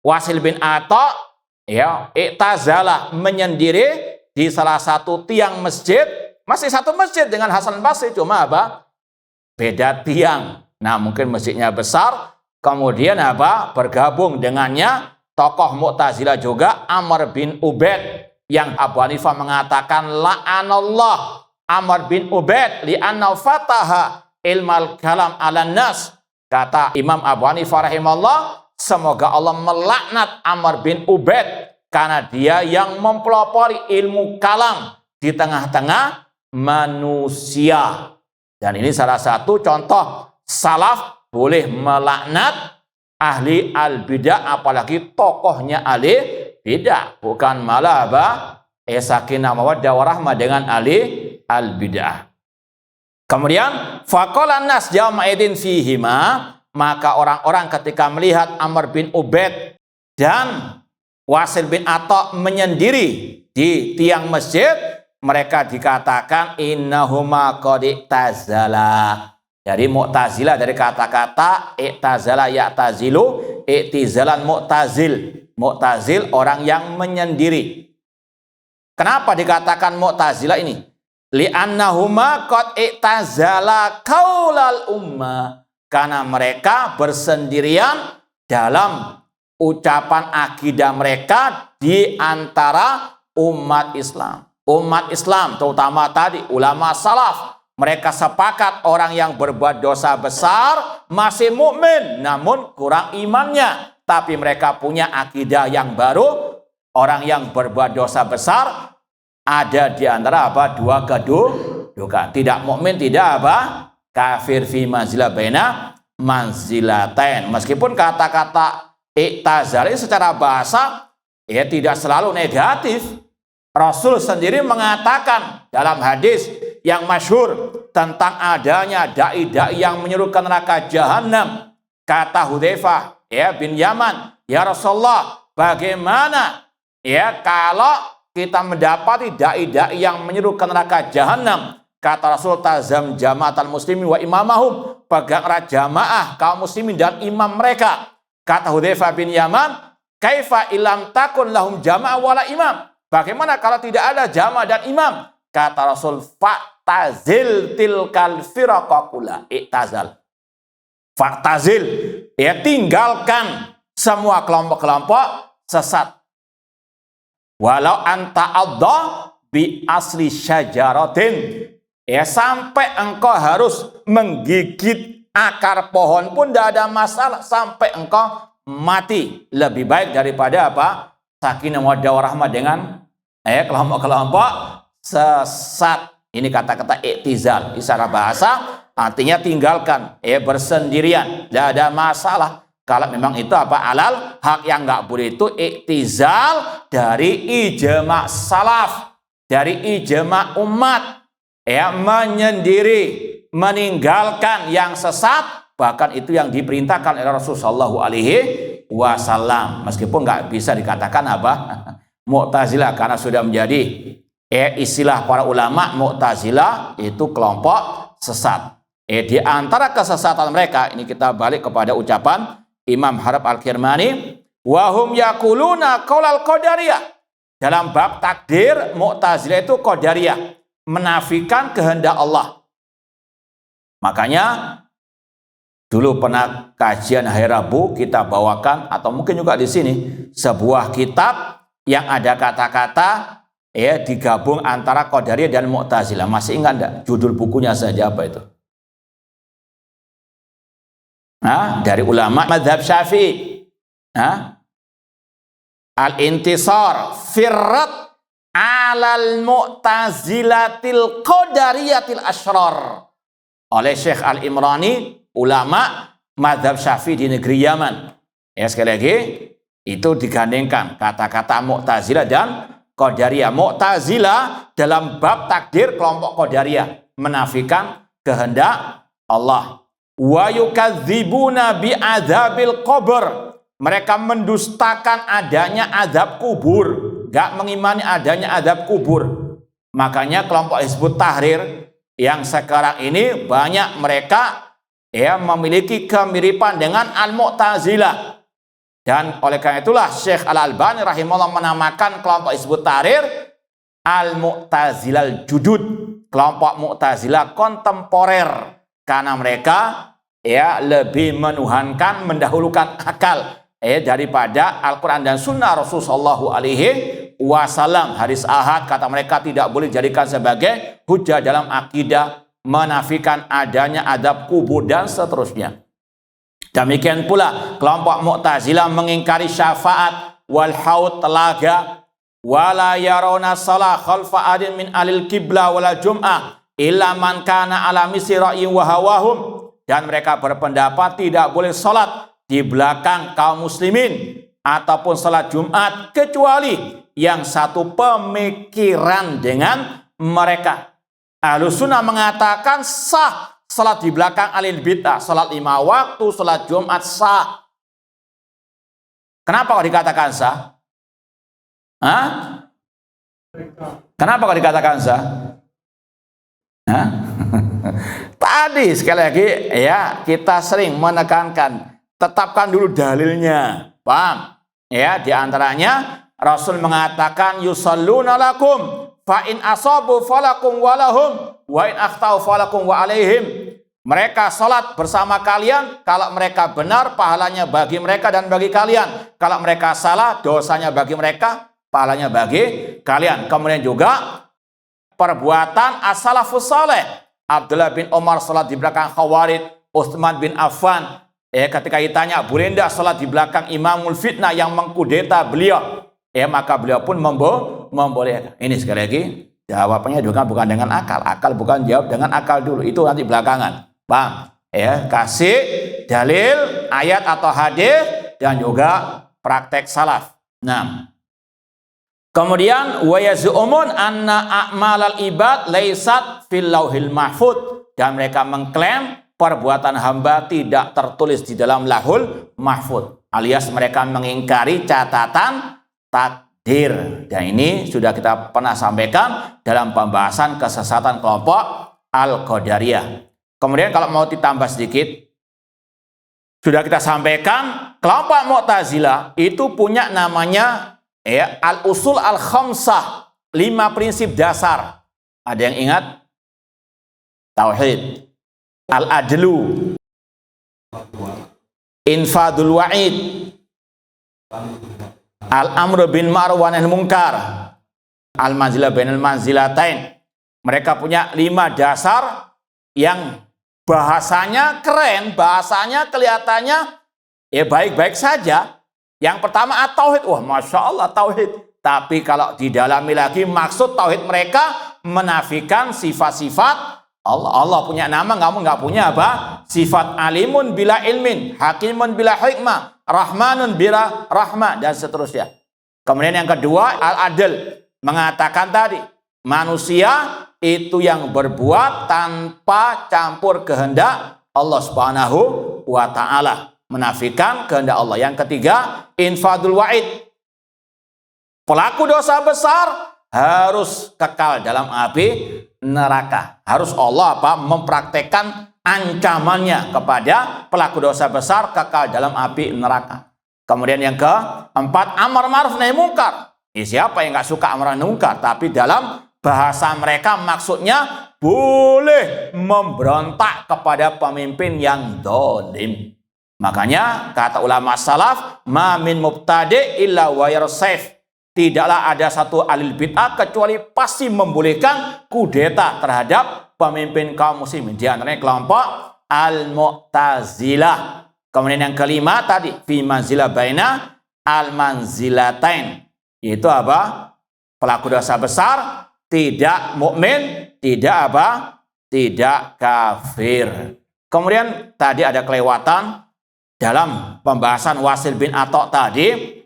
Wasil bin Atha, i'tazala menyendiri di salah satu tiang masjid, masih satu masjid dengan Hasan Basri, cuma apa? Beda tiang. Nah, mungkin masjidnya besar, kemudian apa? Bergabung dengannya tokoh Mu'tazilah juga, Amr bin Ubaid, yang Abu Hanifah mengatakan la'anallah Amr bin Ubaid li'anna fataha ilmal kalam 'alan nas. Kata Imam Abu Hanifah rahimahullah, semoga Allah melaknat Amr bin Ubaid karena dia yang mempelopori ilmu kalam di tengah-tengah manusia. Dan ini salah satu contoh salaf boleh melaknat ahli al-bidah, apalagi tokohnya ahli bidah, bukan malah apa? Sakinah mawaddah warahmah dengan ahli al-bidah. Kemudian faqalan nas yaumaidin fihima, maka orang-orang ketika melihat Amr bin Ubaid dan Wasil bin Atha menyendiri di tiang masjid, mereka dikatakan innahuma qad i'tazala. Dari Mu'tazilah, dari kata-kata i'tazala ya'tazilu, i'tizalan mu'tazil. Mu'tazil orang yang menyendiri. Kenapa dikatakan Mu'tazilah ini? Li'annahuma qad i'tazala qaulal ummah. Karena mereka bersendirian dalam ucapan akidah mereka di antara umat Islam. Umat Islam terutama tadi ulama salaf, mereka sepakat orang yang berbuat dosa besar masih mukmin namun kurang imannya, tapi mereka punya akidah yang baru. Orang yang berbuat dosa besar ada di antara apa? Dua kedudukan. Tidak mukmin, tidak apa? Kafir fi manzilah baina manzilatain. Meskipun kata-kata i'tazali secara bahasa tidak selalu negatif. Rasul sendiri mengatakan dalam hadis yang masyhur tentang adanya dai-dai yang menyeru ke neraka jahanam. Kata Hudzaifah bin Yaman, ya Rasulullah, bagaimana kalau kita mendapati dai-dai yang menyeru ke neraka jahanam? Kata Rasul, tazam jama'atal muslimin wa imamahum, peganglah jamaah kaum muslimin dan imam mereka. Kata Hudzaifah bin Yaman, kaifa ilam takun lahum jama'ah wala imam? Bagaimana kalau tidak ada jamaah dan imam? Kata Rasul, fa'tazil tilkal firaqaqula, i'tazal. Fa'tazil, tinggalkan semua kelompok-kelompok sesat. Walau anta adha bi asli syajaratin, ya sampai engkau harus menggigit akar pohon pun tidak ada masalah, sampai engkau mati, lebih baik daripada apa? Sakinah mawaddah warahmah dengan kelompok-kelompok sesat. Ini kata-kata iktizal secara bahasa artinya tinggalkan, bersendirian, tidak ada masalah. Kalau memang itu apa? Alal hak. Yang nggak boleh itu iktizal dari ijma' salaf, dari ijma' umat, menyendiri, meninggalkan yang sesat. Bahkan itu yang diperintahkan oleh Rasulullah SAW. Meskipun nggak bisa dikatakan apa? Mu'tazilah, karena sudah menjadi istilah para ulama. Mu'tazilah itu kelompok sesat. Di antara kesesatan mereka, ini kita balik kepada ucapan Imam Harab Al-Kirmani, wahum yakuluna qaulal qadariyah. Dalam bab takdir, Mu'tazilah itu qadariyah, menafikan kehendak Allah. Makanya dulu pernah kajian hari Rabu kita bawakan, atau mungkin juga di sini, sebuah kitab yang ada kata-kata digabung antara qadariyah dan Mu'tazilah. Masih ingat enggak judul bukunya saja apa itu? Dari ulama mazhab Syafi'i. Al-intisar firrat alal mu'tazilatil qadariyatil asyrar, oleh Syekh Al-Imrani, ulama mazhab Syafi'i di negeri Yaman. Sekali lagi, itu digandengkan kata-kata Mu'tazilah dan Qadariyah. Mu'tazilah dalam bab takdir kelompok Qadariyah, menafikan kehendak Allah. Wa yukadzibuna bi'adzabil qabr. Mereka mendustakan adanya azab kubur, gak mengimani adanya azab kubur. Makanya kelompok Hizbut Tahrir yang sekarang ini banyak mereka memiliki kemiripan dengan Al-Mu'tazilah. Dan oleh karena itulah Syekh Al-Albani rahimahullah menamakan kelompok Hizbut Tahrir Al-Mu'tazilal Judud, kelompok Mu'tazilah kontemporer, karena mereka lebih menuhankan, mendahulukan akal daripada Al-Quran dan Sunnah Rasulullah SAW. Hadis ahad kata mereka tidak boleh dijadikan sebagai hujah dalam akidah, menafikan adanya adab kubur dan seterusnya. Demikian pula kelompok Mu'tazilah mengingkari syafaat wal haud, telaga, wala yarawna salah khalfa adin min alil qiblah wala jum'ah illa man kana ala misri ra'yin wa hawahum. Dan mereka berpendapat tidak boleh salat di belakang kaum muslimin ataupun salat Jumat kecuali yang satu pemikiran dengan mereka. Ahlus Sunnah mengatakan sah salat di belakang alil bid'ah, salat 5 waktu, salat Jumat sah. Kenapa kok dikatakan sah? Kenapa kok dikatakan sah? Tadi sekali lagi kita sering menekankan, tetapkan dulu dalilnya, paham? Di antaranya Rasul mengatakan yusalluna lakum fa in asabu falakum walahum wa in akhtau falakum wa alaihim. Mereka salat bersama kalian, kalau mereka benar pahalanya bagi mereka dan bagi kalian. Kalau mereka salah, dosanya bagi mereka, pahalanya bagi kalian. Kemudian juga perbuatan as-salafus saleh. Abdullah bin Umar salat di belakang Khawarij, Utsman bin Affan ketika ditanya boleh enggak salat di belakang Imamul Fitnah yang mengkudeta beliau, maka beliau pun membolehkan. Ini sekali lagi jawabannya juga bukan dengan akal. Akal bukan jawab dengan akal dulu, itu nanti belakangan. Paham? Kasih dalil ayat atau hadis dan juga praktek salaf. Nah, kemudian wa yaz'umun anna a'malal ibad laisat fil lauhil mahfud, dan mereka mengklaim perbuatan hamba tidak tertulis di dalam lahul mahfud, alias mereka mengingkari catatan takdir. Dan ini sudah kita pernah sampaikan dalam pembahasan kesesatan kelompok Al-Qadariyah. Kemudian kalau mau ditambah sedikit, sudah kita sampaikan kelompok Mu'tazilah itu punya namanya al-usul al-khamsah, 5 prinsip dasar. Ada yang ingat? Tauhid, al-adlu, infadul wa'id, al-amru bin ma'ruf wa nahyil munkar, al-manzilah bainal manzilatain. Mereka punya 5 dasar yang bahasanya keren, bahasanya kelihatannya ya baik-baik saja. Yang pertama at-tauhid. Wah, Masya Allah tauhid. Tapi kalau didalami lagi, maksud tauhid mereka menafikan sifat-sifat Allah. Allah punya nama, kamu nggak punya apa? Sifat alimun bila ilmin, hakimun bila hikmah, rahmanun bila rahmah, dan seterusnya. Kemudian yang kedua, al-adl. Mengatakan tadi, manusia itu yang berbuat tanpa campur kehendak Allah Subhanahu wa ta'ala. Menafikan kehendak Allah. Yang ketiga, infadul wa'id. Pelaku dosa besar harus kekal dalam api neraka. Harus Allah mempraktekkan ancamannya kepada pelaku dosa besar kekal dalam api neraka. Kemudian yang keempat, amar ma'ruf nahi mungkar. Siapa yang nggak suka amar nahi mungkar? Tapi dalam bahasa mereka maksudnya boleh memberontak kepada pemimpin yang zalim. Makanya kata ulama salaf, ma min mubtadi' illa wa yarsif. Tidaklah ada satu ahli bid'ah kecuali pasti membolehkan kudeta terhadap pemimpin kaum muslimin. Di antaranya kelompok Al-Mu'tazilah. Kemudian yang kelima tadi, fi manzilah baina al-manzilatain. Itu apa? Pelaku dosa besar, tidak mukmin, tidak apa? Tidak kafir. Kemudian tadi ada kelewatan dalam pembahasan Wasil bin Atok tadi,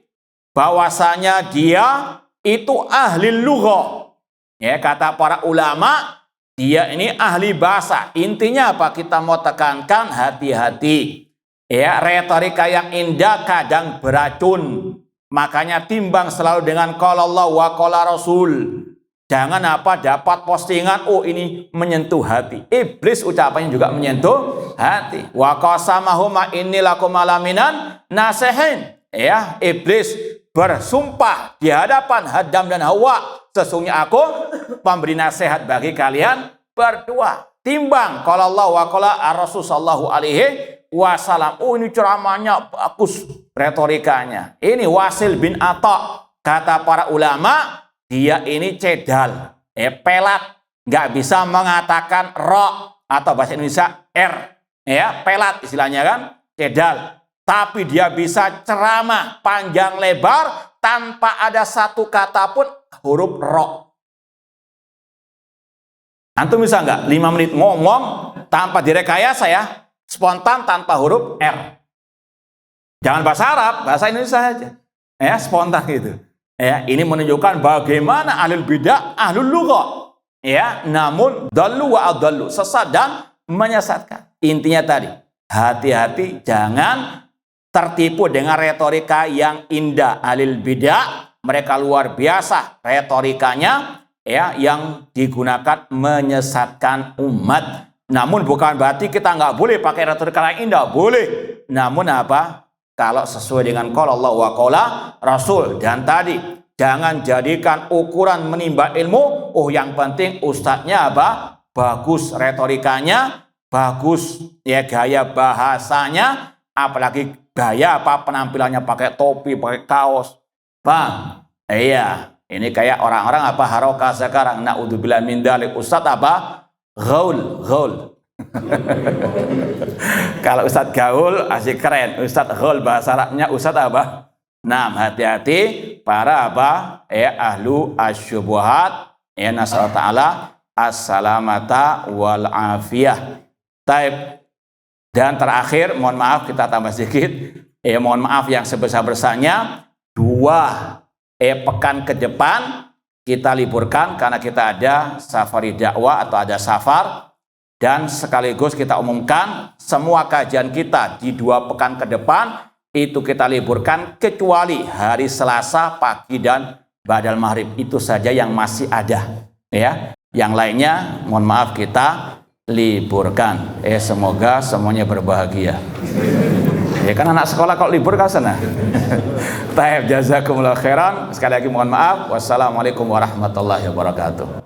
bahwasanya dia itu ahli lughah. Ya, kata para ulama, dia ini ahli bahasa. Intinya apa? Kita mau tekankan hati-hati. Ya, retorika yang indah kadang beracun. Makanya timbang selalu dengan qala Allah wa qala Rasul. Jangan dapat postingan, oh ini menyentuh hati. Iblis ucapannya juga menyentuh hati. Wa qasamahuma inni lakum alaminan nasihin. Ya, iblis bersumpah di hadapan Adam dan Hawa, sesungguhnya aku pemberi nasihat bagi kalian berdua. Timbang qala Allah wa qala Rasul sallallahu alaihi wasallam. Oh, ini ceramahnya bagus, retorikanya. Ini Wasil bin Atok. Kata para ulama, dia ini cedal, pelat, nggak bisa mengatakan ro atau bahasa Indonesia r, ya pelat istilahnya kan, cedal. Tapi dia bisa ceramah panjang lebar tanpa ada satu kata pun huruf ro. Antum bisa nggak 5 menit ngomong tanpa direkayasa ya, spontan tanpa huruf r. Jangan bahasa Arab, bahasa Indonesia saja, ya spontan gitu. Ya, ini menunjukkan bagaimana ahlul bidah, ahlul lughah. Ya, namun dallu wa adallu, sesat dan menyesatkan. Intinya tadi, hati-hati jangan tertipu dengan retorika yang indah. Ahlul bidah, mereka luar biasa retorikanya, ya, yang digunakan menyesatkan umat. Namun bukan berarti kita nggak boleh pakai retorika yang indah, boleh. Namun apa? Kalau sesuai dengan qala Allah wa qala Rasul. Dan tadi, jangan jadikan ukuran menimba ilmu, oh yang penting ustadznya apa? Bagus retorikanya, bagus ya gaya bahasanya, apalagi gaya penampilannya pakai topi, pakai kaos. Bang, iya, ini kayak orang-orang haroka sekarang, naudzubillah min dzalik, ustadz gaul. Kalau ustadz gaul asik keren, ustadz gaul bahasa Arabnya ustadz apa? Nah, hati-hati para ahlu asyubuhat, ya nas'allahu ta'ala as-salamata wal afiyah. Taib. Dan terakhir, mohon maaf kita tambah sedikit, mohon maaf yang sebesar-besarnya, 2 pekan ke depan kita liburkan karena kita ada safari dakwah atau ada safar. Dan sekaligus kita umumkan semua kajian kita di 2 pekan ke depan itu kita liburkan kecuali hari Selasa pagi dan ba'dal maghrib, itu saja yang masih ada, ya. Yang lainnya mohon maaf kita liburkan. Semoga semuanya berbahagia. Ya kan anak sekolah kalau libur kan sana. Taib, jazakumullah khairan. Sekali lagi mohon maaf. Wassalamualaikum warahmatullahi wabarakatuh.